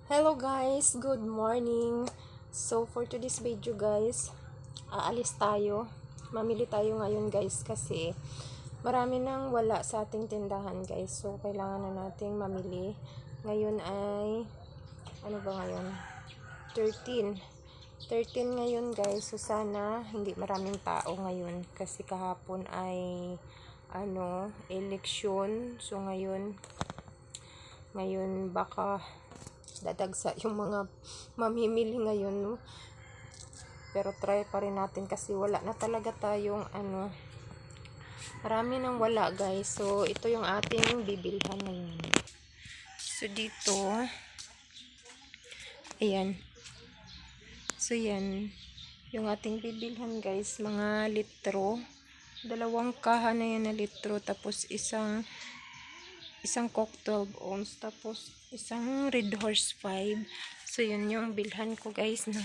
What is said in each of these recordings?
Hello guys, good morning. So for today's video guys, aalis tayo. Mamili tayo ngayon guys kasi marami nang wala sa ating tindahan guys. So kailangan na nating mamili. Ngayon ay ano ba ngayon? 13. 13 ngayon guys. So sana hindi maraming tao ngayon kasi kahapon ay eleksyon. So ngayon baka dadagsa yung mga mamimili ngayon, no? Pero try pa rin natin kasi wala na talaga tayong marami nang wala guys. So ito yung ating bibilhan ngayon. So dito ayan, so yan yung ating bibilhan guys, mga litro, dalawang kaha na yan na litro, tapos isang Coke 12 ounce, tapos isang Red Horse 5. So yun yung bilhan ko guys, na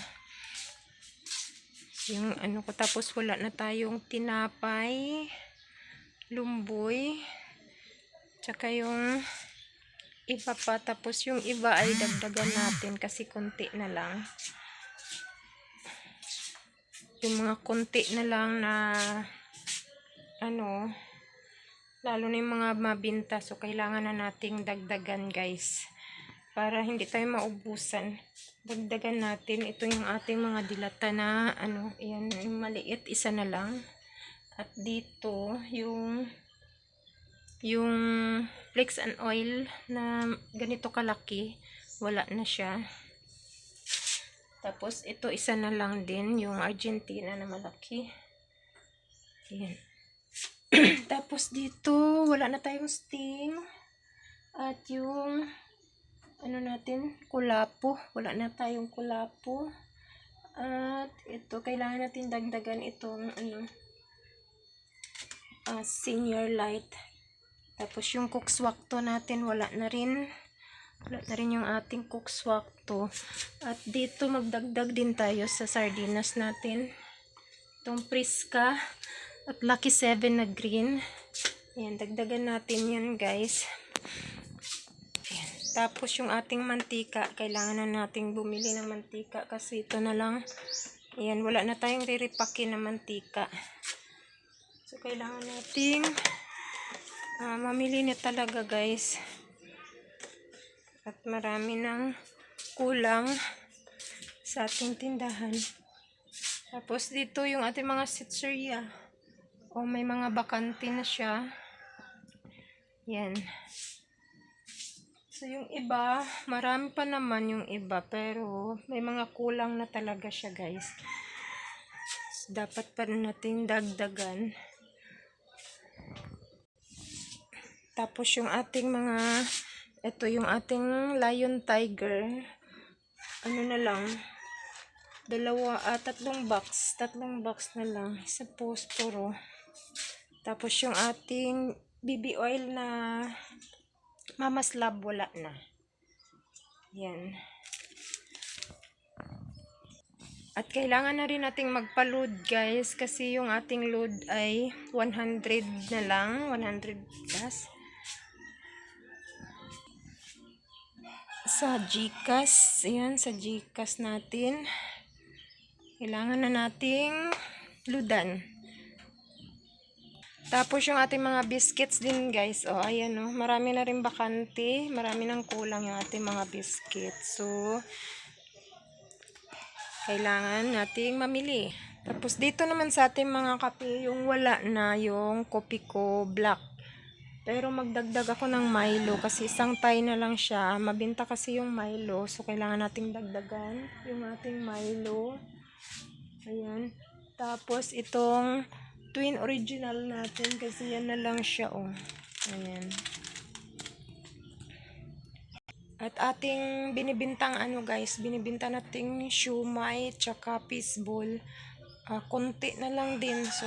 yung ko. Tapos wala na tayong tinapay, lumboy, tsaka yung iba pa. Tapos yung iba ay dagdagan natin kasi konti na lang, yung mga konti na lang na lalo na yung mga mabinta. So kailangan na nating dagdagan guys para hindi tayo maubusan. Dagdagan natin. Ito yung ating mga dilata na ayan, yung maliit, isa na lang. At dito yung flakes and oil na ganito kalaki, wala na siya. Tapos ito isa na lang din, yung Argentina na malaki. Ayan. Tapos dito wala na tayong sting. At yung natin, kulapo, wala na tayong kulapo. At ito, kailangan natin dagdagan itong senior light. Tapos yung kukswakto natin, wala na rin yung ating kukswakto. At dito magdagdag din tayo sa sardinas natin, itong Prisca at Lucky 7 na green. Ayan, dagdagan natin yan guys. Ayan. Tapos yung ating mantika, kailangan na nating bumili ng mantika kasi ito na lang. Ayan, wala na tayong riripakin na mantika. So kailangan nating mamili na talaga guys. At marami nang kulang sa ating tindahan. Tapos dito yung ating mga sitseria. May mga bakante na siya. Yan. So yung iba, marami pa naman yung iba, pero may mga kulang na talaga siya guys. So, dapat pa rin natin dagdagan. Tapos yung ating ito yung ating Lion Tiger, na lang, tatlong box na lang, sa posporo. Tapos yung ating BB oil na Mama's Love, wala na. Yan. At kailangan na rin nating magpa-load guys kasi yung ating load ay 100 na lang, 100 plus. Sa GCash, ayan, sa GCash natin, kailangan na nating ludan. Tapos yung ating mga biscuits din guys, ayan marami na rin bakante, marami nang kulang yung ating mga biscuits. So kailangan nating mamili. Tapos dito naman sa ating mga kape, yung wala na yung Kopiko Black. Pero magdagdag ako ng Milo kasi isang tie na lang siya. Mabinta kasi yung Milo. So kailangan nating dagdagan yung ating Milo. Ayan. Tapos itong Twin Original natin kasi yan na lang siya. Ayan. At ating binibintang guys, binibinta nating siumay tsaka fishball. Konti na lang din. So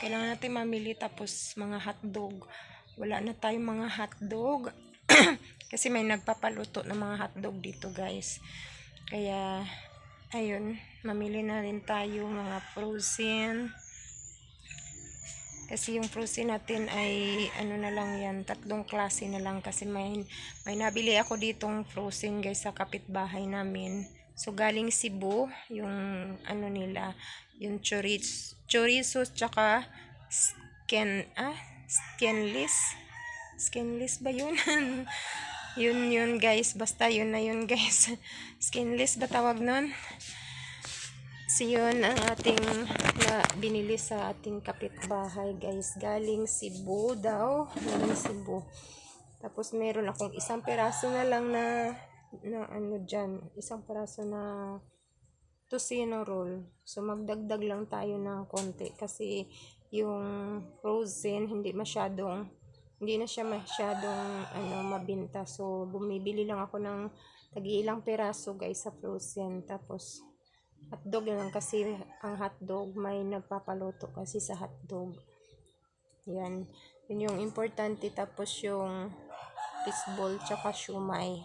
kailangan natin mamili. Tapos mga hotdog. Wala na tayong mga hotdog. Kasi may nagpapaluto ng mga hotdog dito guys. Kaya ayun, mamili na rin tayo mga frozen. Kasi yung frozen natin ay ano na lang yan, 3 klase na lang kasi may nabili ako ditong frozen guys sa kapitbahay namin. So galing Cebu, yung ano nila, yung chorizo tsaka skinless. Skinless ba yun? yun guys, basta yun na yun guys. Skinless ba tawag nun? So yun ang ating binili sa ating kapitbahay guys. Galing Cebu daw. Galing Cebu. Tapos meron akong isang peraso na lang na ano dyan. Isang peraso na tocino roll. So magdagdag lang tayo ng konti. Kasi yung frozen hindi na siya masyadong mabinta. So bumibili lang ako ng tagi-ilang peraso guys sa frozen. Tapos hotdog lang kasi ang hotdog may nagpapaluto kasi sa hotdog. Yan. Yun yung importante. Tapos yung fishball tsaka shumai.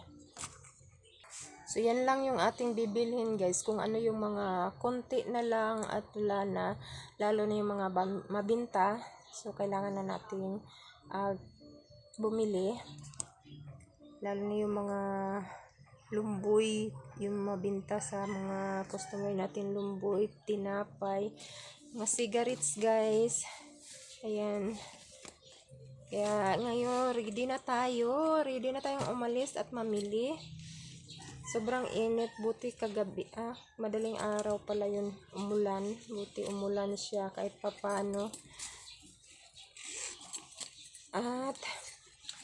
So yan lang yung ating bibilhin guys. Kung ano yung mga konti na lang at wala na. Lalo na yung mga mabinta. So kailangan na natin bumili. Lalo na yung mga lumboy, yung mabinta sa mga customer natin, lumboy, tinapay, mga cigarettes guys. Ayan. Kaya ngayon, ready na tayong umalis at mamili. Sobrang init, buti kagabi, madaling araw pala yun, umulan, buti umulan siya kahit papano. At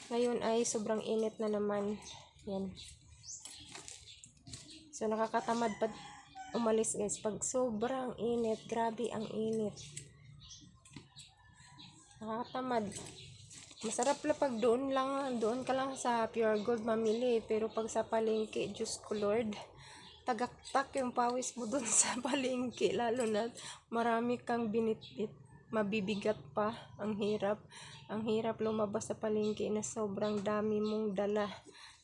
ngayon ay sobrang init na naman. Yan. So, nakakatamad pa umalis guys. Pag sobrang init, grabe ang init. Nakakatamad. Masarap lang pag doon ka lang sa Pure Gold mamili. Pero pag sa palengke, Diyos ko Lord, tagaktak yung pawis mo doon sa palengke. Lalo na marami kang binitbit. Mabibigat pa. Ang hirap. Ang hirap lumabas sa palengke na sobrang dami mong dala.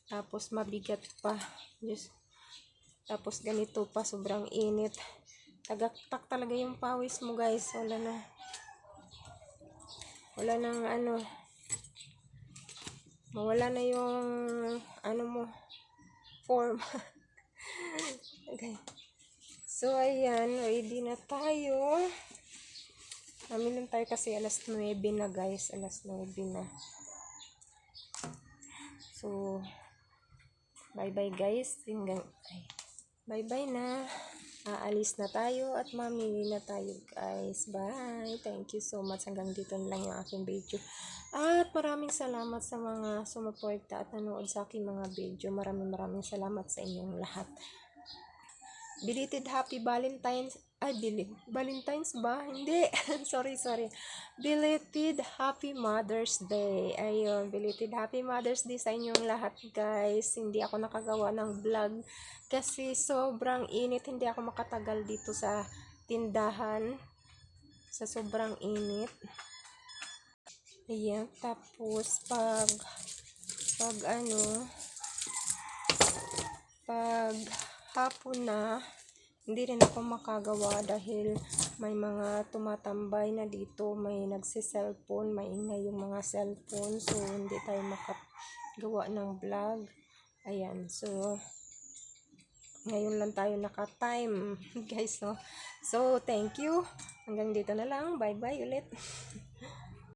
Tapos mabigat pa. Diyos. Tapos ganito pa, sobrang init. Tagaktak talaga yung pawis mo guys. Wala nang mawala na yung mo, form. Okay. So ayan, ready na tayo. Namin lang tayo kasi alas 9 na guys. Alas 9 na. So, bye-bye guys. Bye-bye na. Aalis na tayo at mamili na tayo guys. Bye. Thank you so much. Hanggang dito na lang yung aking video. At maraming salamat sa mga sumuporta at nanood sa aking mga video. Maraming salamat sa inyong lahat. Belated Happy Valentine's. Valentine's ba? Hindi. sorry. Belated Happy Mother's Day. Ayun, belated Happy Mother's Day sa inyong lahat guys. Hindi ako nakagawa ng vlog kasi sobrang init. Hindi ako makatagal dito sa tindahan sa sobrang init. Ayan, tapos pag hapon na, hindi rin ako makagawa dahil may mga tumatambay na dito, may nagsi-cellphone, maingay yung mga cellphone, so hindi tayo makagawa ng vlog. Ayan, so ngayon lang tayo naka-time guys, no? So thank you, hanggang dito na lang, bye bye ulit.